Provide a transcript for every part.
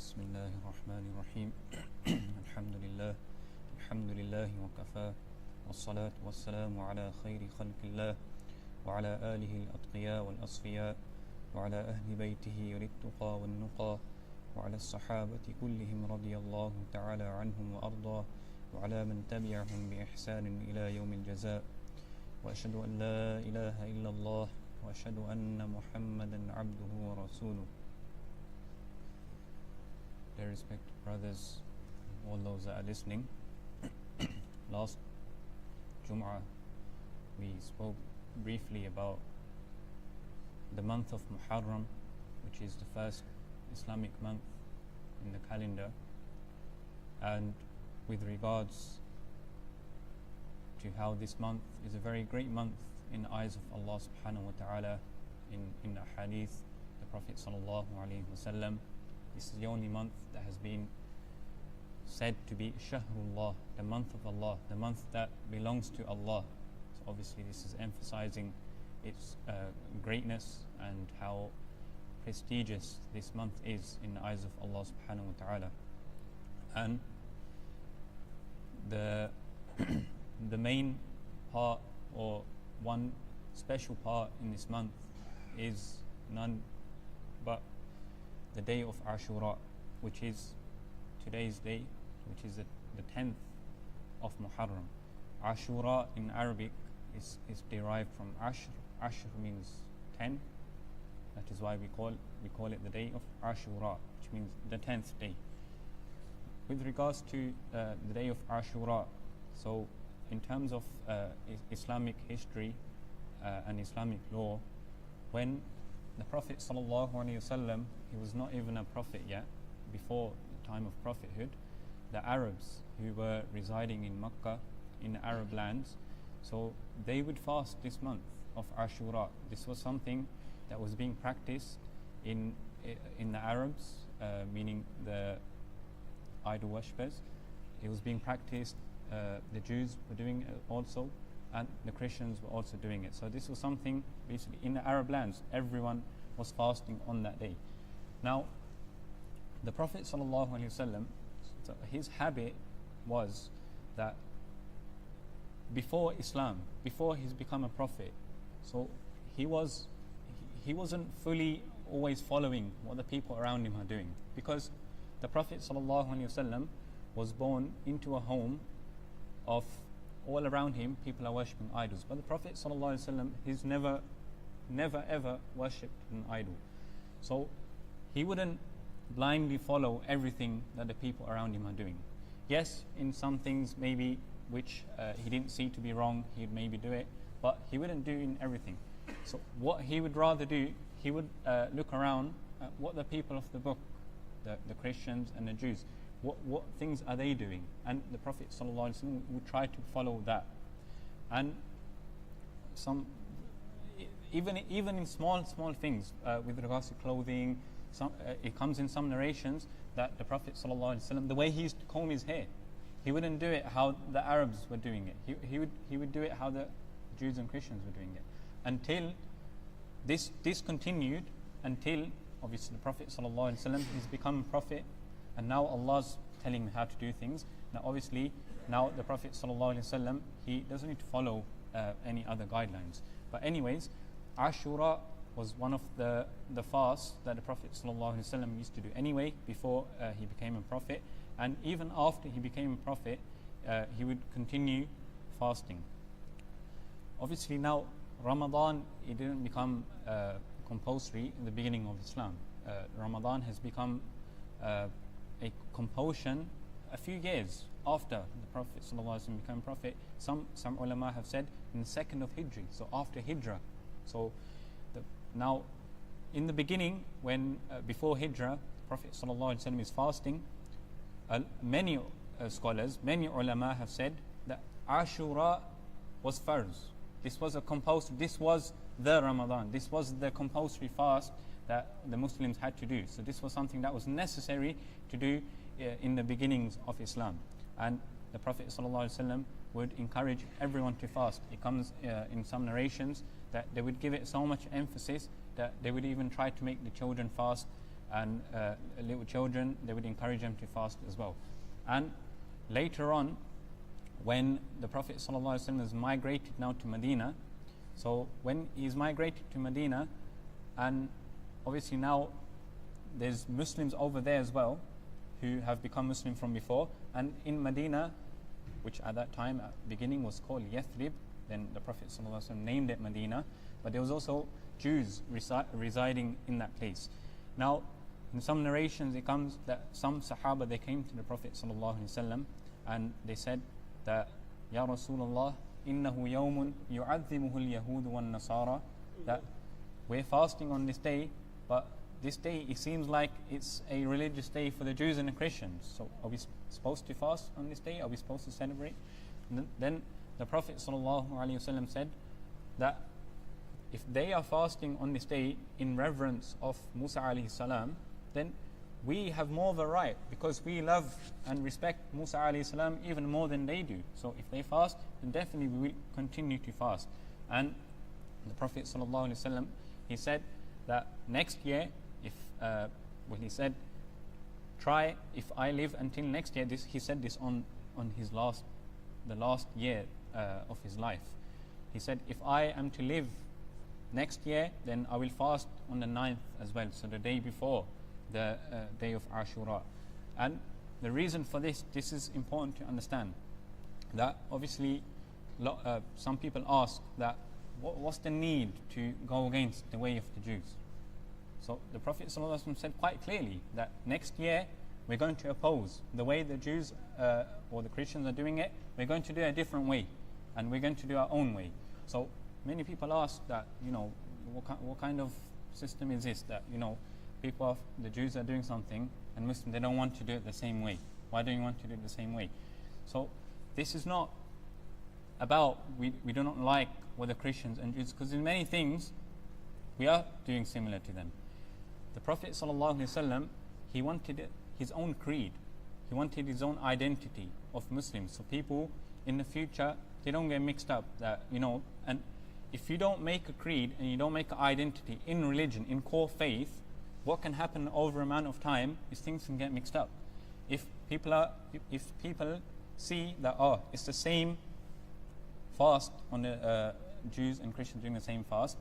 بسم الله الرحمن الرحيم الحمد لله وكفى والصلاة والسلام على خير خلق الله وعلى آله الأتقياء والأصفياء وعلى أهل بيته للتقى والنقى وعلى الصحابة كلهم رضي الله تعالى عنهم وأرضاه وعلى من تبعهم بإحسان إلى يوم الجزاء وأشهد أن لا إله إلا الله وأشهد أن محمدا عبده ورسوله. Dear respected brothers, all those that are listening, last JUMUAH we spoke briefly about the month of Muharram, which is the first Islamic month in the calendar, and with regards to how this month is a very great month in the eyes of Allah subhanahu wa ta'ala. In the hadith, the Prophet sallallahu alaihi wasallam, this is the only month that has been said to be Shahrullah, the month of Allah, the month that belongs to Allah. So obviously this is emphasizing its greatness and how prestigious this month is in the eyes of Allah subhanahu wa ta'ala. And the main part, or one special part in this month, is none but the day of Ashura, which is today's day, which is the 10th of Muharram. Ashura in Arabic is derived from Ashr. Ashr means 10. That is why we call it the day of Ashura, which means the 10th day. With regards to the day of Ashura, so in terms of Islamic history and Islamic law, when the Prophet sallallahu alaihi wasallam, he was not even a prophet yet, before the time of prophethood, the Arabs who were residing in Makkah, in the Arab lands, so they would fast this month of Ashura. This was something that was being practiced in the Arabs, meaning the idol worshippers. It was being practiced, the Jews were doing it also, and the Christians were also doing it. So this was something basically in the Arab lands, everyone was fasting on that day. Now, the Prophet ﷺ, so his habit was that before Islam, before he's become a prophet, so he wasn't fully always following what the people around him are doing, because the Prophet ﷺ was born into a home of, all around him people are worshipping idols, but the Prophet ﷺ, he's never ever worshipped an idol. So he wouldn't blindly follow everything that the people around him are doing. Yes, in some things maybe which he didn't see to be wrong, he'd maybe do it, but he wouldn't do in everything. So what he would rather do, he would look around at what the people of the book, the Christians and the Jews, what things are they doing, and the Prophet ﷺ would try to follow that. And some even in small things with regards to clothing, it comes in some narrations that the Prophet ﷺ, the way he used to comb his hair, he wouldn't do it how the Arabs were doing it. He would do it how the Jews and Christians were doing it, until this continued, until obviously the Prophet ﷺ, he's become a prophet, and now Allah's telling him how to do things. Now obviously now the Prophet ﷺ, he doesn't need to follow any other guidelines. But anyways, Ashura was one of the fasts that the Prophet ﷺ used to do anyway before he became a prophet, and even after he became a prophet, he would continue fasting. Obviously now Ramadan, it didn't become compulsory in the beginning of Islam. Ramadan has become a compulsion a few years after the Prophet ﷺ became prophet. Some ulama have said in the 2nd of Hijri, so after Hijrah. So now in the beginning, when before Hijrah, the Prophet ﷺ is fasting, many scholars, many ulama have said that Ashura was farz. This was this was the Ramadan, this was the compulsory fast that the Muslims had to do. So this was something that was necessary to do in the beginnings of Islam. And the Prophet ﷺ would encourage everyone to fast. It comes in some narrations that they would give it so much emphasis that they would even try to make the children fast and little children, they would encourage them to fast as well. And later on, when the Prophet ﷺ is migrated now to Medina, so when he's migrated to Medina, and obviously now there's Muslims over there as well who have become Muslim from before, and in Medina, which at that time at the beginning was called Yathrib, then the Prophet ﷺ named it Medina, but there was also Jews residing in that place. Now, in some narrations it comes that some Sahaba, they came to the Prophet ﷺ and they said that, Ya Rasulullah, innahu yawmun yu'adhimuhu al-yahud wan-nasara, that we're fasting on this day, but this day it seems like it's a religious day for the Jews and the Christians. So are we supposed to fast on this day? Are we supposed to celebrate? Then the Prophet ﷺ said that if they are fasting on this day in reverence of Musa alayhi salam, then we have more of a right, because we love and respect Musa alayhi salam even more than they do. So if they fast, then definitely we will continue to fast. And the Prophet ﷺ, he said that next year, if he said, try, if I live until next year, he said this on his the last year of his life. He said, if I am to live next year, then I will fast on the 9th as well, so the day before the day of Ashura. And the reason for this is important to understand, that obviously some people ask that what's the need to go against the way of the Jews? So the Prophet ﷺ said quite clearly that next year we're going to oppose the way the Jews or the Christians are doing it. We're going to do it a different way, and we're going to do our own way. So many people ask that, what kind of system is this, that the Jews are doing something and Muslims, they don't want to do it the same way. Why don't you want to do it the same way? So this is not about we do not like what the Christians and Jews, because in many things we are doing similar to them. The Prophet ﷺ, he wanted his own creed, he wanted his own identity of Muslims, so people in the future, they don't get mixed up, that and if you don't make a creed and you don't make an identity in religion, in core faith, what can happen over a amount of time is things can get mixed up. If people see that it's the same fast on the Jews and Christians doing the same fast,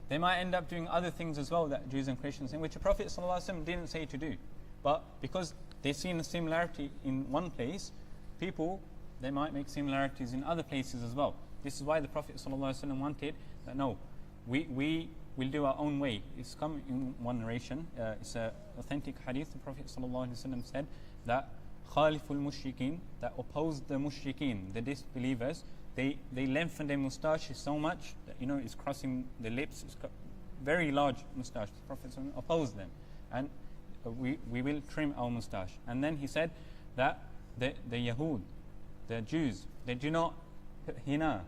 they might end up doing other things as well that Jews and Christians do, which the Prophet ﷺ didn't say to do. But because they've seen a similarity in one place, people, they might make similarities in other places as well. This is why the Prophet ﷺ wanted that, no, we will do our own way. It's come in one narration, it's an authentic hadith. The Prophet ﷺ said that Khaliful Mushrikeen, that opposed the Mushrikeen, the disbelievers, they lengthen their moustaches so much that it's crossing the lips. It's got very large moustache. The Prophet opposed them, and we will trim our moustache. And then he said that the Yahud, the Jews, they do not put hina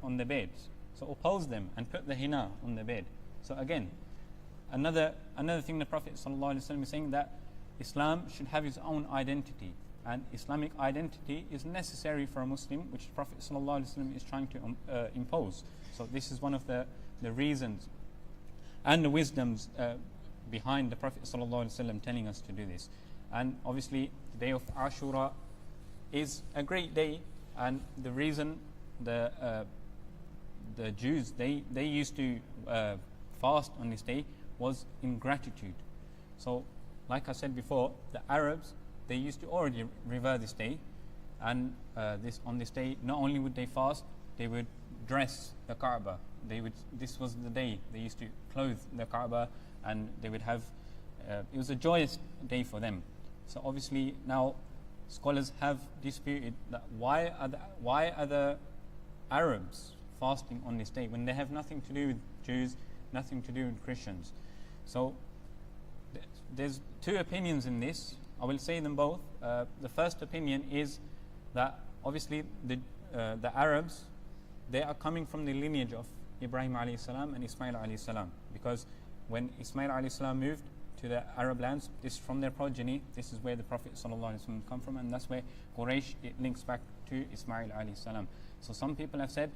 on the beds. So oppose them and put the hina on the bed. So again, another thing the Prophet ﷺ is saying, that Islam should have its own identity, and Islamic identity is necessary for a Muslim, which the Prophet ﷺ is trying to impose. So this is one of the reasons and the wisdoms behind the Prophet ﷺ telling us to do this. And obviously the day of Ashura is a great day, and the reason the Jews, they used to fast on this day was in gratitude. So like I said before, the Arabs, they used to already revere this day, and on this day not only would they fast, they would dress the Kaaba. This was the day they used to clothe the Kaaba, and they would have it was a joyous day for them. So obviously now scholars have disputed that why are the Arabs fasting on this day when they have nothing to do with Jews, nothing to do with Christians. So there's two opinions in this. I will say them both. The first opinion is that obviously the Arabs, they are coming from the lineage of Ibrahim alayhi salam and Ismail alayhi salam, because when Ismail alayhi salam moved to the Arab lands, this is from their progeny. This is where the Prophet ﷺ come from, and that's where Quraysh, it links back to Ismail alayhi salam. So some people have said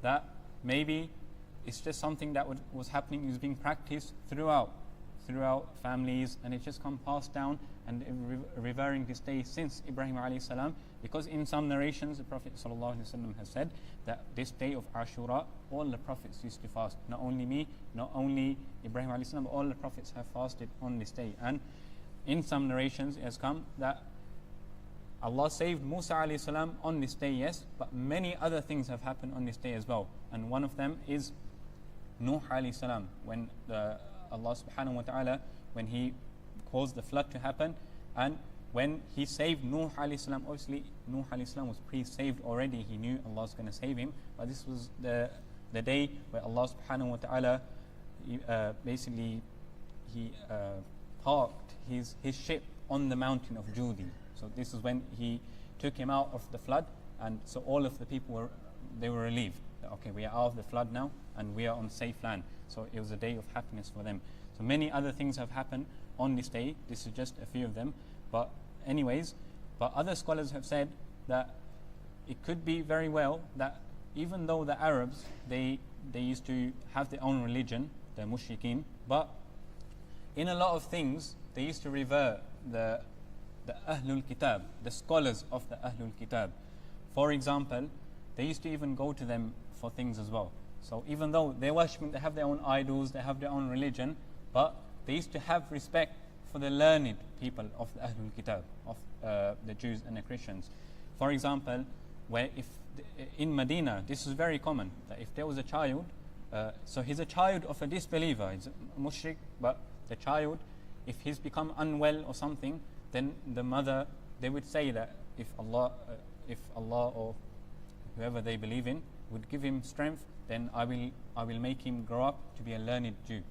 that maybe it's just something that was happening, is being practiced throughout throughout families, and it's just come passed down and revering this day since Ibrahim alayhi salam, because in some narrations the Prophet sallallahu alaihi wasallam has said that this day of Ashura, all the prophets used to fast. Not only me, not only Ibrahim alayhi salam, but all the prophets have fasted on this day. And in some narrations it has come that Allah saved Musa alayhi salam on this day, yes, but many other things have happened on this day as well. And one of them is Nuh alayhi salam, when Allah subhanahu wa ta'ala, when he caused the flood to happen, and when he saved Nuh alayhi salam. Obviously Nuh alayhi salam was pre-saved already, he knew Allah was going to save him, but this was the day where Allah subhanahu wa ta'ala basically he parked his ship on the mountain of Judi. So this is when he took him out of the flood, and so all of the people were relieved. Okay, we are out of the flood now and we are on safe land. So it was a day of happiness for them. So many other things have happened on this day. This is just a few of them. But anyways, but other scholars have said that it could be very well that even though the Arabs, they used to have their own religion, the mushrikeen, but in a lot of things they used to revere the Ahlul Kitab, the scholars of the Ahlul Kitab. For example, they used to even go to them for things as well. So even though they're worshipping, they have their own idols, they have their own religion, but they used to have respect for the learned people of the Ahlul Kitab, of the Jews and the Christians. For example, where in Medina, this is very common, that if there was a child, so he's a child of a disbeliever, he's a mushrik, but the child, if he's become unwell or something, then the mother, they would say that if Allah or whoever they believe in would give him strength, then I will make him grow up to be a learned Jew.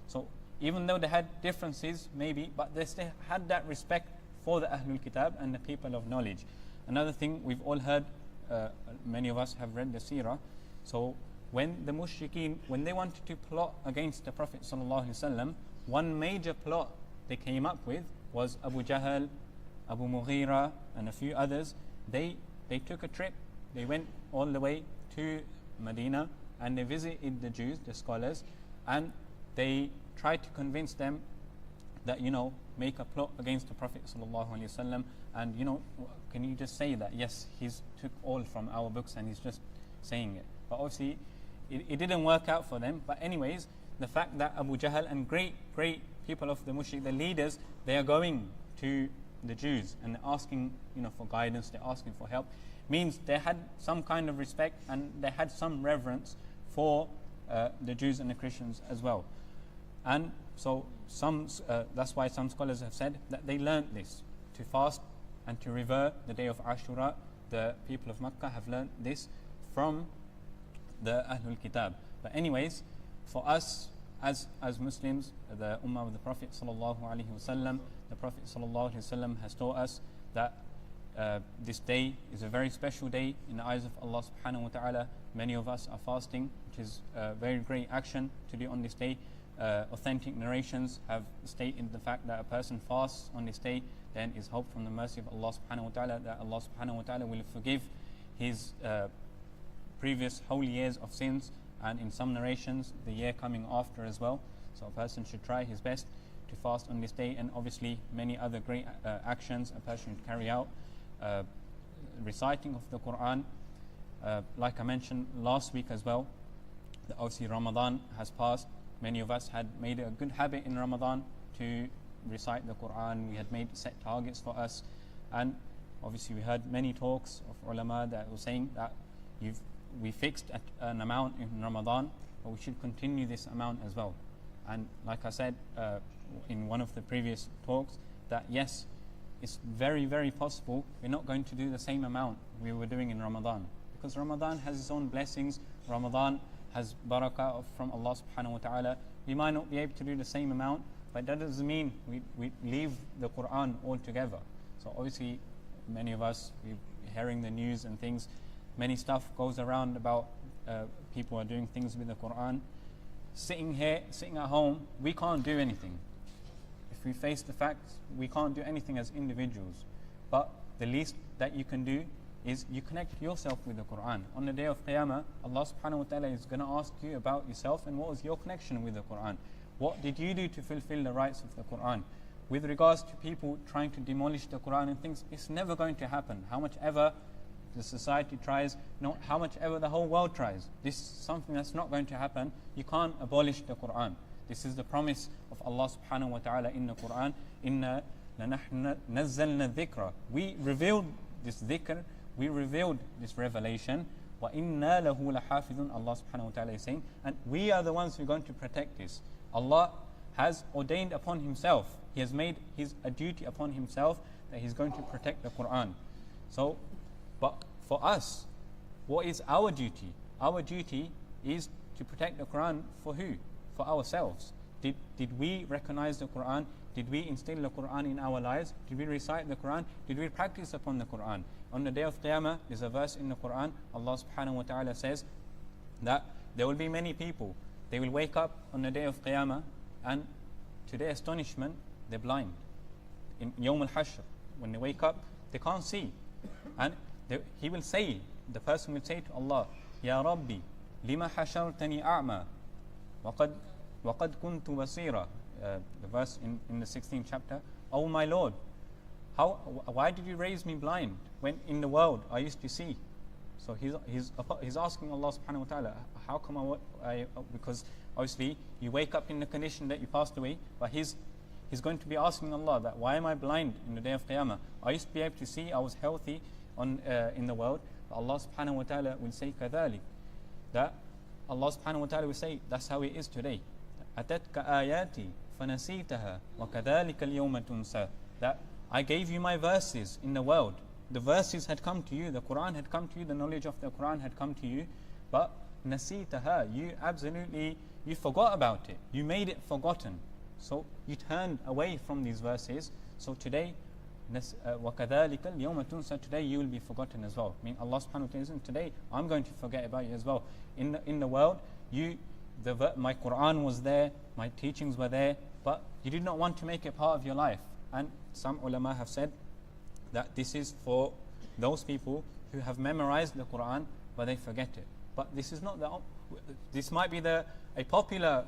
So even though they had differences maybe, but they still had that respect for the Ahlul Kitab and the people of knowledge. Another thing we've all heard, many of us have read the Seerah. So when the mushrikeen, when they wanted to plot against the Prophet ﷺ, one major plot they came up with was Abu Jahl, Abu Mughira and a few others. They took a trip, they went all the way to Medina and they visited the Jews, the scholars, and they tried to convince them that, make a plot against the Prophet ﷺ, and can you just say that yes, he's took all from our books and he's just saying it. But obviously it didn't work out for them. But anyways, the fact that Abu Jahl and great people of the mushrik, the leaders, they are going to the Jews and they're asking for guidance, they're asking for help, means they had some kind of respect and they had some reverence for the Jews and the Christians as well. And so that's why some scholars have said that they learnt this, to fast and to revere the day of Ashura. The people of Makkah have learnt this from the Ahlul Kitab. But anyways, for us as Muslims, the Ummah of the Prophet sallallahu alaihi wasallam, the Prophet sallallahu alaihi wasallam has taught us that this day is a very special day in the eyes of Allah subhanahu wa ta'ala. Many of us are fasting, which is a very great action to do on this day. Authentic narrations have stated the fact that a person fasts on this day, then is hope from the mercy of Allah subhanahu wa ta'ala, that Allah subhanahu wa ta'ala will forgive his previous whole years of sins, and in some narrations the year coming after as well. So a person should try his best to fast on this day, and obviously many other great actions a person should carry out. Reciting of the Quran, like I mentioned last week as well, that obviously Ramadan has passed. Many of us had made a good habit in Ramadan to recite the Quran. We had made set targets for us, and obviously we heard many talks of ulama that were saying that we fixed at an amount in Ramadan, but we should continue this amount as well. And like I said in one of the previous talks, that yes, it's very, very possible we're not going to do the same amount we were doing in Ramadan, because Ramadan has its own blessings. Ramadan has barakah from Allah subhanahu wa ta'ala. We might not be able to do the same amount, but that doesn't mean we leave the Quran altogether. So obviously many of us, we're hearing the news and things, many stuff goes around about people are doing things with the Quran. Sitting at home, we can't do anything. If we face the facts, we can't do anything as individuals. But the least that you can do is you connect yourself with the Quran. On the day of Qiyamah, Allah subhanahu wa ta'ala is going to ask you about yourself and what was your connection with the Quran. What did you do to fulfill the rights of the Quran? With regards to people trying to demolish the Quran and things, it's never going to happen. How much ever the society tries, how much ever the whole world tries, this is something that's not going to happen. You can't abolish the Quran. This is the promise of Allah subhanahu wa ta'ala in the Quran. Inna lanahnu nazzalna dhikra. We revealed this dhikr, we revealed this revelation. Wa inna lahu lahafidun. Allah subhanahu wa ta'ala is saying, and we are the ones who are going to protect this. Allah has ordained upon himself, he has made a duty upon himself that he's going to protect the Quran. So, but for us, what is our duty? Our duty is to protect the Quran for who? For ourselves. Did we recognize the Quran? Did we instill the Quran in our lives? Did we recite the Quran? Did we practice upon the Quran? On the day of Qiyamah, there's a verse in the Quran, Allah subhanahu wa ta'ala says that there will be many people. They will wake up on the day of Qiyamah, and to their astonishment, they're blind. In Yawm al-Hashr, when they wake up, they can't see. And he will say, the person will say to Allah, Ya Rabbi, lima hashartani a'ma, waqad kuntu basira. The verse in the 16th chapter, Oh my Lord, why did you raise me blind when in the world I used to see? So he's asking Allah subhanahu wa ta'ala, how come because obviously you wake up in the condition that you passed away, but he's going to be asking Allah that why am I blind in the day of Qiyamah? I used to be able to see, I was healthy in the world. But Allah subhanahu wa ta'ala will say كذلك, that Allah subhanahu wa ta'ala will say that's how it is today. أتتك آياتي فنسيتها وكذلك اليوم تنسى. That I gave you my verses in the world. The verses had come to you, the Quran had come to you, the knowledge of the Quran had come to you, but nasitaha, you forgot about it. You made it forgotten. So you turned away from these verses. So today, وَكَذَلِكَ الْيَوْمَ تُنْسَى, today you will be forgotten as well. I mean, Allah subhanahu wa ta'ala says, today I'm going to forget about you as well. In the world, my Quran was there, my teachings were there, but you did not want to make it part of your life. And some ulama have said that this is for those people who have memorized the Quran, but they forget it. But this is not this might be a popular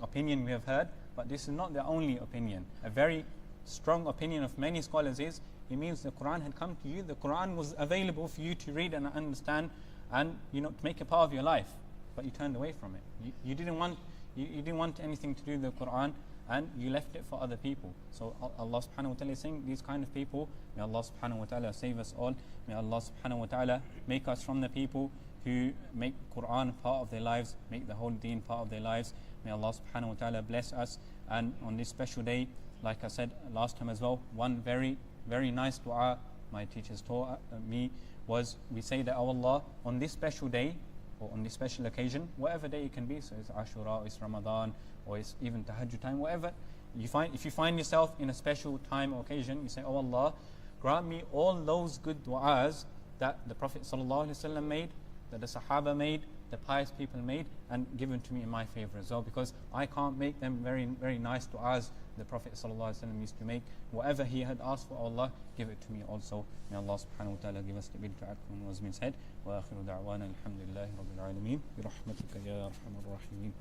opinion we have heard, but this is not the only opinion. A very strong opinion of many scholars is, it means the Quran had come to you, the Quran was available for you to read and understand and to make it part of your life, but you turned away from it. You didn't want anything to do with the Quran, and you left it for other people. So Allah subhanahu wa ta'ala is saying, these kind of people, may Allah subhanahu wa ta'ala save us all. May Allah subhanahu wa ta'ala make us from the people who make Quran part of their lives, make the whole deen part of their lives. May Allah subhanahu wa ta'ala bless us. And on this special day, like I said last time as well, one very, very nice dua my teachers taught me was, we say that, oh Allah, on this special day, or on this special occasion, whatever day it can be, so it's Ashura, or it's Ramadan, or it's even Tahajjud time, whatever you find, if you find yourself in a special time or occasion, you say, oh Allah, grant me all those good du'as that the Prophet ﷺ made, that the Sahaba made, the pious people made, and given to me in my favor as well, because I can't make them very, very nice du'as the Prophet ﷺ used to make. Whatever he had asked for, Allah, give it to me also. May Allah subhanahu wa ta'ala give us the ability to act on what was been said. Wa akhiru da'wana alhamdulillahi rabbil alameen. Bi rahmatika ya arhamar rahimin.